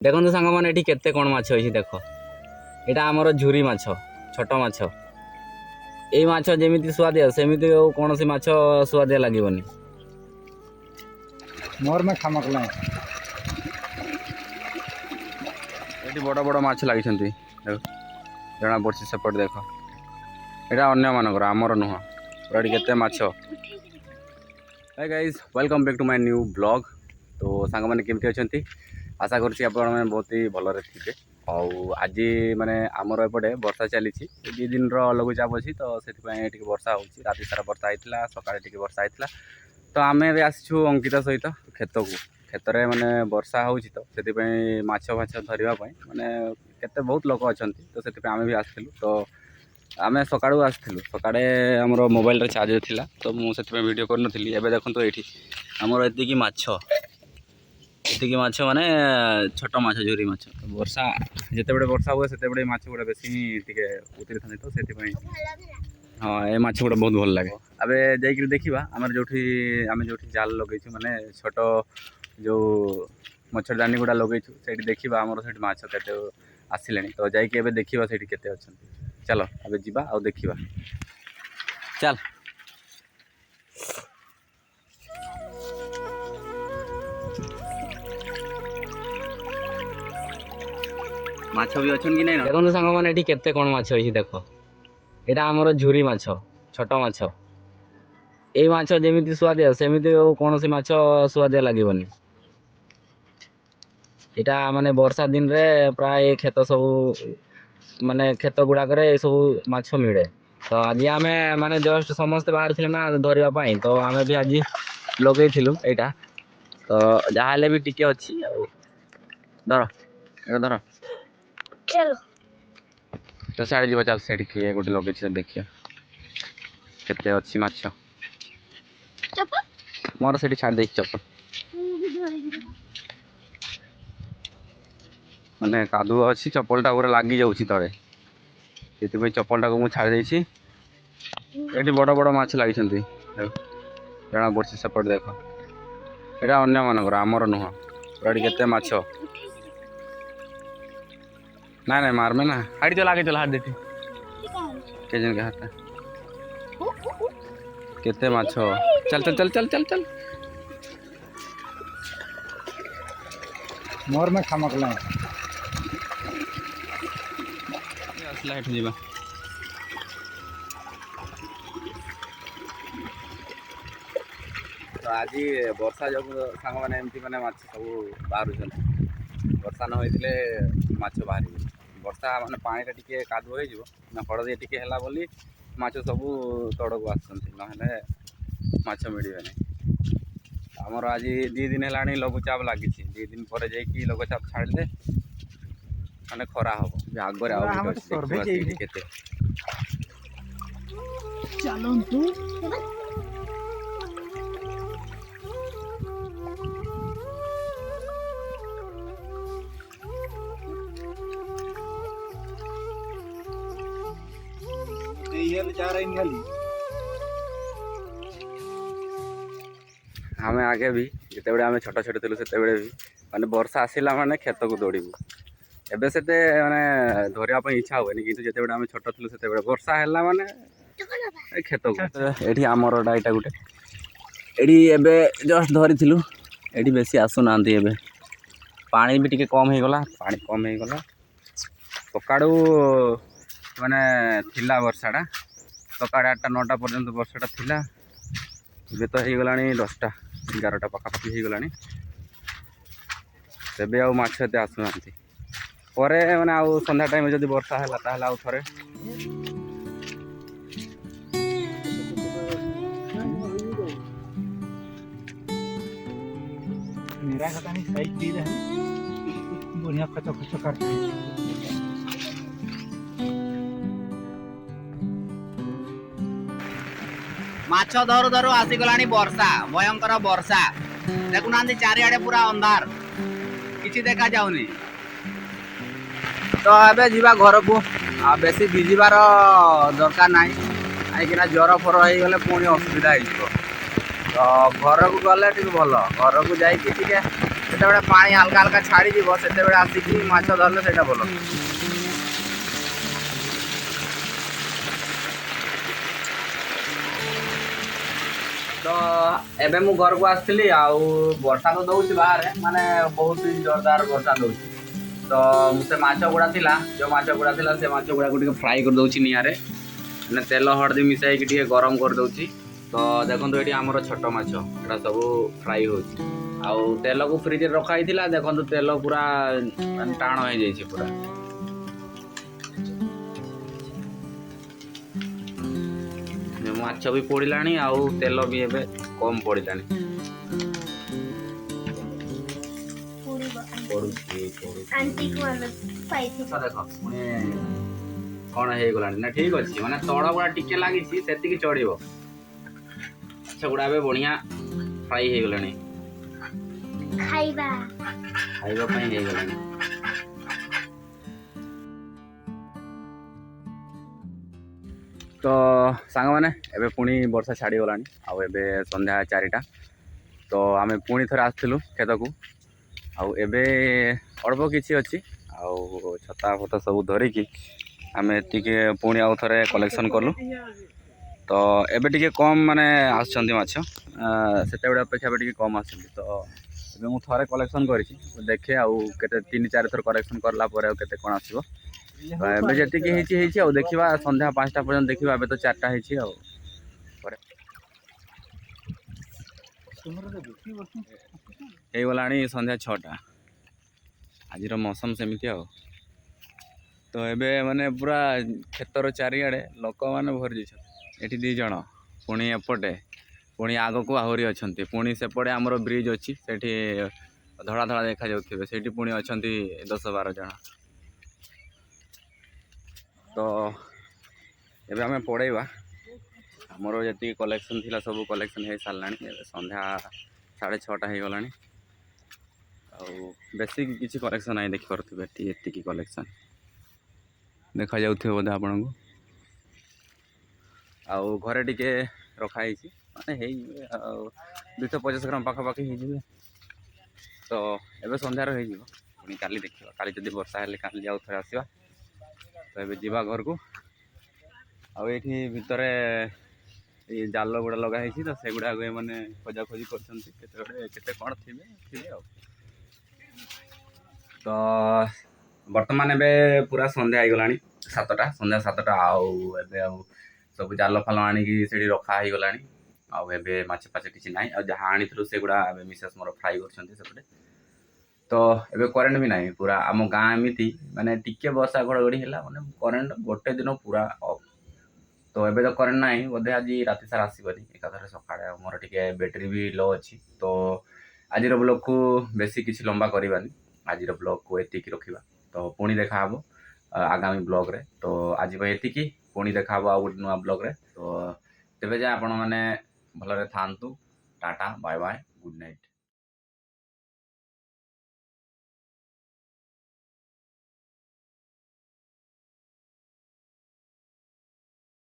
देखो सांग मैंने ये केते कौन माछ अच्छी देख यहाँ आमर झुरी माछ छोट माछ ये माछ जमी सुआदिया सेमती कौन सी माछ सुआदिया लगभग मोर में खामकला ये बड़ बड़ माछ लगी जना पड़ी सेपट देख यहाँ अन्य मानकर आमर नुह पूरा केते माछ। Hi guys welcome back to my new blog. तो सांग मैंने केमती अच्छा आशा करुँच आप बहुत ही भलरे थे। आज माने आमर एपटे वर्षा चली 2 दिन लघुचाप अच्छी तो से वर्षा हो राति सारा वर्षा होता सकाଳେ वर्षा होता। तो आम भी आसीचु अंकिता सहित खेत को खेत में माने वर्षा हो तो से माछ फाछ धरवाई माने केते बहुत लोक अच्छा तो से आम भी आसलु। तो आम सकाळू आसलु सकाळे आमर मोबाइल चार्ज थिला तो मुझे वीडियो करनी एवं देखो ये आमर एतिकी माछ माने छोट माछ झुरी माछ वर्षा जिते बड़े वर्षा हुए से बड़े माछ गुड़ा बेसी टे उतरी था तो से हाँ ये माछ गुड़ा बहुत भल लगे। अब जाकर देखा आम जो आम जो जाल लगे माने छोट जो मच्छरदानी गुड़ा लगे से देखा आमर से माछ के आसिले तो जाइए देखा से केते अच्छा। चलो अब जीवा आ देखा चल माछ भी अच्छा कि नहीं देखो सांग मैंने ये केते कौन माछ अच्छी देख यहाँ आमर झुरी माछ छोट माछ ये माछ जमी सुआदिया सेमती कौन सी माछ सुआदिया लगभग यहाँ माने वर्षा दिन रे प्राय खेत सब माने खेत गुड़ाक सब माछ मिले। तो आज आम माने जस्ट समस्ते बाहर थे ना धरवाई तो आम भी आज लगे यहाँ तो जहाँ भी टिके अच्छी धर धर चलो तो साढ़े जी चल से गोटे लगे देखिए केते अच्छी माछ मोर से छाड़ दे चप्पल माने कादुआ अच्छी चप्पलटा पूरा लगी जाऊँगी तले से चप्पलटा को मुझे छाड़ देती। ये बड़ बड़ माछ लगी जना पड़ी सेपट देख यहाँ अन्य मानकर आमर नुह पूरा केते माछ ना ना मारमे ना हाड़ी चल आगे चल हाथ देती के जन के हाथ केते माछ चल चल चल चल चल चल मोर में खामकला आसला हेठू जीवा तो आज वर्षा जो सांग मैंने एमती मैंने माछ सब बाहर वर्षा न होते माछ बाहर वर्षा माने पानी टे कादुआ हो हलदी टे है बोली माछ सब तड़क आसना माछ मिले नहीं। आमर आज 2 दिन है लघुचाप लगी 2 दिन पर जाकि लघुचाप छाड़े माने खरा हम आगे केते आम आगे भी जिते बड़े आम छोट छोट थी से भी माने वर्षा आसला माने खेत को दौड़ू एबे से माने धरवाई इच्छा हुए कि जिते बड़े आम छोट थी से वर्षा है माने खेत को ये आमरटा यहाँ गोटे ये जस्ट धरी ये बेसी आसुना पानी भी टी कम हो गला पानी कम हो गला सकाळू माने थिला वर्षाटा सकाळे 8टा 9टा पर्यंत वर्षाटा थिला ये तो हो गला 10टा 11टा पखापाखि हो गला तेबे आ माछ एते आसुना परे माने आ संध्या टाइम जदि वर्षा है ताहले आ थरे मेरा खतानी साइज दी रहे बढ़िया खचो खचो करते माछ धरु धरु आसीगला वर्षा भयंकर वर्षा देखुना चारिआडे पूरा अंधार किसी देखा जाऊनी। तो ए जीवा घर को बेसी भिजबार दरकार ना कहीं ज्वर फर हो गले पुणी असुविधा हो तो घर को गले भल घर को जाकि ସେତେବେଳେ ପାଣି ହାଲକା ହାଲକା ଛାଡ଼ିଯିବ ସେତେବେଳେ ଆସିକି ମାଛ ଧରିଲେ ସେଇଟା ଭଲ। ତ ଏବେ ମୁଁ ଘରକୁ ଆସିଥିଲି ଆଉ ବର୍ଷା ତ ଦେଉଛି ବାହାରେ ମାନେ ବହୁତ ଜୋରଦାର ବର୍ଷା ଦେଉଛି। ତ ମୁଁ ସେ ମାଛ ଗୁଡ଼ା ଥିଲା ଯେଉଁ ମାଛ ଗୁଡ଼ା ଥିଲା ସେ ମାଛ ଗୁଡ଼ାକୁ ଟିକେ ଫ୍ରାଏ କରିଦେଉଛି ନିଆଁରେ ମାନେ ତେଲ ହଳଦୀ ମିଶାଇକି ଟିକେ ଗରମ କରିଦେଉଛି। ତ ଦେଖନ୍ତୁ ଏଠି ଆମର ଛୋଟ ମାଛ ଏଟା ସବୁ ଫ୍ରାଏ ହେଉଛି ଆଉ ତେଲକୁ ଫ୍ରିଜରେ ରଖା ହେଇଥିଲା। ଦେଖନ୍ତୁ ତେଲ ପୁରା ମାନେ ଟାଣ ହେଇଯାଇଛି ପୁରା। ମାଛ ବି ପୋଡ଼ିଲାଣି ଆଉ ତେଲ ବି ଏବେ କମ୍ ପଡ଼ିଲାଣି। ଦେଖ ପୁଣି କ'ଣ ହେଇଗଲାଣି ନା ଠିକ୍ ଅଛି ମାନେ ତଳ ଗୁଡ଼ା ଟିକେ ଲାଗିଛି ସେତିକି ଚଢ଼ିବ। ମାଛ ଗୁଡ଼ା ଏବେ ବଢ଼ିଆ ଫ୍ରାଇ ହେଇଗଲାଣି ଖାଇବା ପାଇଁ ହେଇଗଲାଣି। ତ ସାଙ୍ଗମାନେ ଏବେ ପୁଣି ବର୍ଷା ଛାଡ଼ିଗଲାଣି ଆଉ ଏବେ ସନ୍ଧ୍ୟା 4ଟା। ତ ଆମେ ପୁଣି ଥରେ ଆସିଥିଲୁ କ୍ଷେତକୁ ଆଉ ଏବେ ଅଳ୍ପ କିଛି ଅଛି ଆଉ ଛତା ଫତା ସବୁ ଧରିକି ଆମେ ଟିକେ ପୁଣି ଆଉ ଥରେ କଲେକ୍ସନ୍ କଲୁ। ତ ଏବେ ଟିକେ କମ୍ ମାନେ ଆସୁଛନ୍ତି ମାଛ ସେତେବେଳେ ଅପେକ୍ଷା ଏବେ ଟିକେ କମ୍ ଆସୁଛନ୍ତି। ତ ଏବେ ମୁଁ ଥରେ କଲେକ୍ସନ୍ କରିଛି ଦେଖେ ଆଉ କେତେ 3-4 ଥର କଲେକ୍ସନ୍ କଲା ପରେ ଆଉ କେତେ କ'ଣ ଆସିବ। ତ ଏବେ ଯେତିକି ହେଇଛି ଆଉ ଦେଖିବା ସନ୍ଧ୍ୟା 5ଟା ପର୍ଯ୍ୟନ୍ତ ଦେଖିବା। ଏବେ ତ 4ଟା ହେଇଛି ଆଉ ହେଇଗଲାଣି ସନ୍ଧ୍ୟା 6ଟା। ଆଜିର ମୌସମ ସେମିତି ଆଉ। ତ ଏବେ ମାନେ ପୁରା କ୍ଷେତର ଚାରିଆଡ଼େ ଲୋକମାନେ ଭରି ଯାଇଛନ୍ତି। ଏଠି 2 ଜଣ ପୁଣି ଏପଟେ ପୁଣି ଆଗକୁ ଆହୁରି ଅଛନ୍ତି। ପୁଣି ସେପଟେ ଆମର ବ୍ରିଜ୍ ଅଛି ସେଠି ଧଳା ଧଳା ଦେଖାଯାଉଥିବେ ସେଇଠି ପୁଣି ଅଛନ୍ତି 10-12 ଜଣ। ତ ଏବେ ଆମେ ପଳେଇବା। ଆମର ଯେତିକି କଲେକ୍ସନ୍ ଥିଲା ସବୁ କଲେକ୍ସନ୍ ହେଇସାରିଲାଣି। ଏବେ ସନ୍ଧ୍ୟା 6:30 ହେଇଗଲାଣି ଆଉ ବେଶୀ କିଛି କଲେକ୍ସନ୍ ନାହିଁ। ଦେଖିପାରୁଥିବେ ଏତିକି କଲେକ୍ସନ୍ ଦେଖାଯାଉଥିବ ବୋଧେ ଆପଣଙ୍କୁ। ଆଉ ଘରେ ଟିକେ ରଖା ହେଇଛି ମାନେ ହେଇଯିବେ ଆଉ 250 ଗ୍ରାମ ପାଖାପାଖି ହେଇଯିବେ। ତ ଏବେ ସନ୍ଧ୍ୟାରେ ହେଇଯିବ ପୁଣି କାଲି ଦେଖିବା। କାଲି ଯଦି ବର୍ଷା ହେଲେ କାଲି ଆଉ ଥରେ ଆସିବା। ତ ଏବେ ଯିବା ଘରକୁ। ଆଉ ଏଇଠି ଭିତରେ ଏଇ ଜାଲ ଗୁଡ଼ା ଲଗା ହେଇଛି ତ ସେଗୁଡ଼ାକୁ ଏମାନେ ଖୋଜାଖୋଜି କରୁଛନ୍ତି କେତେ କ'ଣ ଥିବେ ଆଉ। ତ ବର୍ତ୍ତମାନ ଏବେ ପୁରା ସନ୍ଧ୍ୟା ହେଇଗଲାଣି 7ଟା ସନ୍ଧ୍ୟା 7ଟା ଆଉ ଏବେ ଆଉ ସବୁ ଜାଲ ଫାଲ ଆଣିକି ସେଠି ରଖା ହେଇଗଲାଣି। ଆଉ ଏବେ ମାଛ ଫାଛ କିଛି ନାହିଁ ଆଉ ଯାହା ଆଣିଥିଲୁ ସେଗୁଡ଼ା ଏବେ ମିସେସ୍ ମୋର ଫ୍ରାଏ କରୁଛନ୍ତି ସେପଟେ। ତ ଏବେ କରେଣ୍ଟ ବି ନାହିଁ ପୁରା ଆମ ଗାଁ ଏମିତି ମାନେ ଟିକେ ବର୍ଷା ଘଡ଼ଘଡ଼ି ହେଲା ମାନେ କରେଣ୍ଟ ଗୋଟେ ଦିନ ପୁରା ଅଫ୍। ତ ଏବେ ତ କରେଣ୍ଟ ନାହିଁ ବୋଧେ ଆଜି ରାତି ସାରା ଆସିବନି ଏକାଥରେ ସକାଳେ। ମୋର ଟିକେ ବ୍ୟାଟେରୀ ବି ଲୋ ଅଛି। ତ ଆଜିର ବ୍ଲଗ୍କୁ ବେଶୀ କିଛି ଲମ୍ବା କରିବାନି। ଆଜିର ବ୍ଲଗ୍କୁ ଏତିକି ରଖିବା। ତ ପୁଣି ଦେଖାହେବ ଆଗାମୀ ବ୍ଲଗ୍ରେ। ତ ଆଜି ପାଇଁ ଏତିକି ପୁଣି ଦେଖାହେବ ଆଉ ଗୋଟେ ନୂଆ ବ୍ଲଗ୍ରେ। ତ ତେବେ ଯାଏ ଆପଣମାନେ ଭଲରେ ଥାଆନ୍ତୁ। Tata bye bye good night.